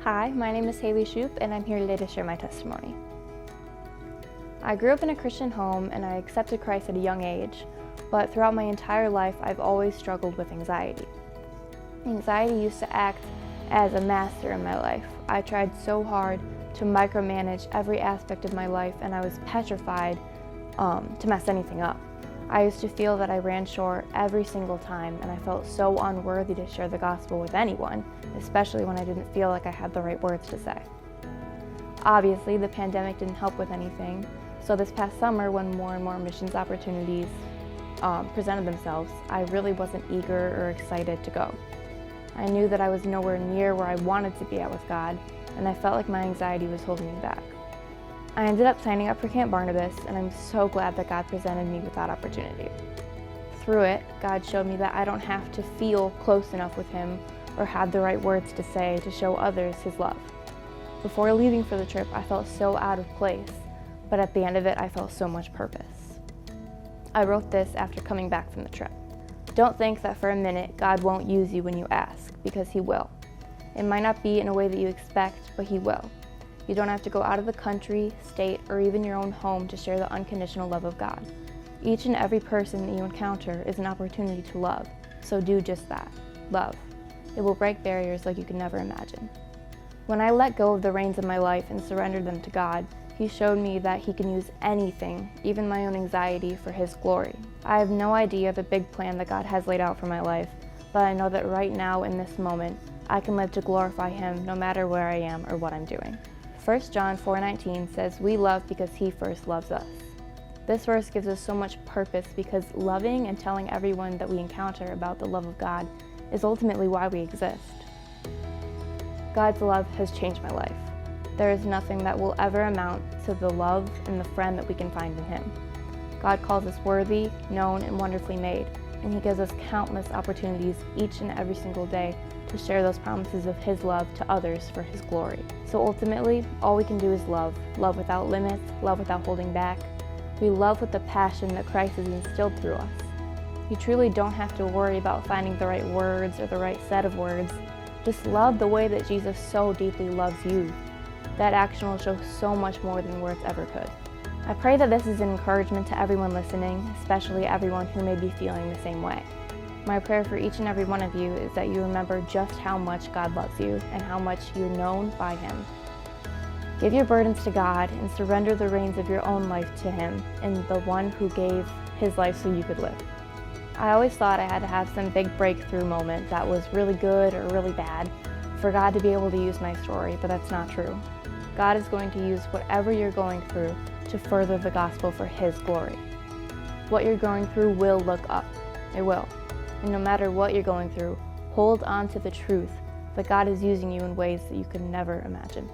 Hi, my name is Haley Shoup, and I'm here today to share my testimony. I grew up in a Christian home and I accepted Christ at a young age, but throughout my entire life I've always struggled with anxiety. Anxiety used to act as a master in my life. I tried so hard to micromanage every aspect of my life, and I was petrified to mess anything up. I used to feel that I ran short every single time, and I felt so unworthy to share the gospel with anyone, especially when I didn't feel like I had the right words to say. Obviously, the pandemic didn't help with anything, so this past summer, when more and more missions opportunities presented themselves, I really wasn't eager or excited to go. I knew that I was nowhere near where I wanted to be at with God, and I felt like my anxiety was holding me back. I ended up signing up for Camp Barnabas, and I'm so glad that God presented me with that opportunity. Through it, God showed me that I don't have to feel close enough with Him or have the right words to say to show others His love. Before leaving for the trip, I felt so out of place, but at the end of it, I felt so much purpose. I wrote this after coming back from the trip. Don't think that for a minute God won't use you when you ask, because He will. It might not be in a way that you expect, but He will. You don't have to go out of the country, state, or even your own home to share the unconditional love of God. Each and every person that you encounter is an opportunity to love, so do just that, love. It will break barriers like you could never imagine. When I let go of the reins of my life and surrendered them to God, He showed me that He can use anything, even my own anxiety, for His glory. I have no idea the big plan that God has laid out for my life, but I know that right now in this moment, I can live to glorify Him no matter where I am or what I'm doing. 1 John 4:19 says, "We love because He first loves us." This verse gives us so much purpose because loving and telling everyone that we encounter about the love of God is ultimately why we exist. God's love has changed my life. There is nothing that will ever amount to the love and the friend that we can find in Him. God calls us worthy, known, and wonderfully made, and He gives us countless opportunities each and every single day to share those promises of His love to others for His glory. So ultimately, all we can do is love. Love without limits, love without holding back. We love with the passion that Christ has instilled through us. You truly don't have to worry about finding the right words or the right set of words. Just love the way that Jesus so deeply loves you. That action will show so much more than words ever could. I pray that this is an encouragement to everyone listening, especially everyone who may be feeling the same way. My prayer for each and every one of you is that you remember just how much God loves you and how much you're known by Him. Give your burdens to God and surrender the reins of your own life to Him and the one who gave His life so you could live. I always thought I had to have some big breakthrough moment that was really good or really bad for God to be able to use my story, but that's not true. God is going to use whatever you're going through to further the gospel for His glory. What you're going through will look up. It will. And no matter what you're going through, hold on to the truth that God is using you in ways that you could never imagine.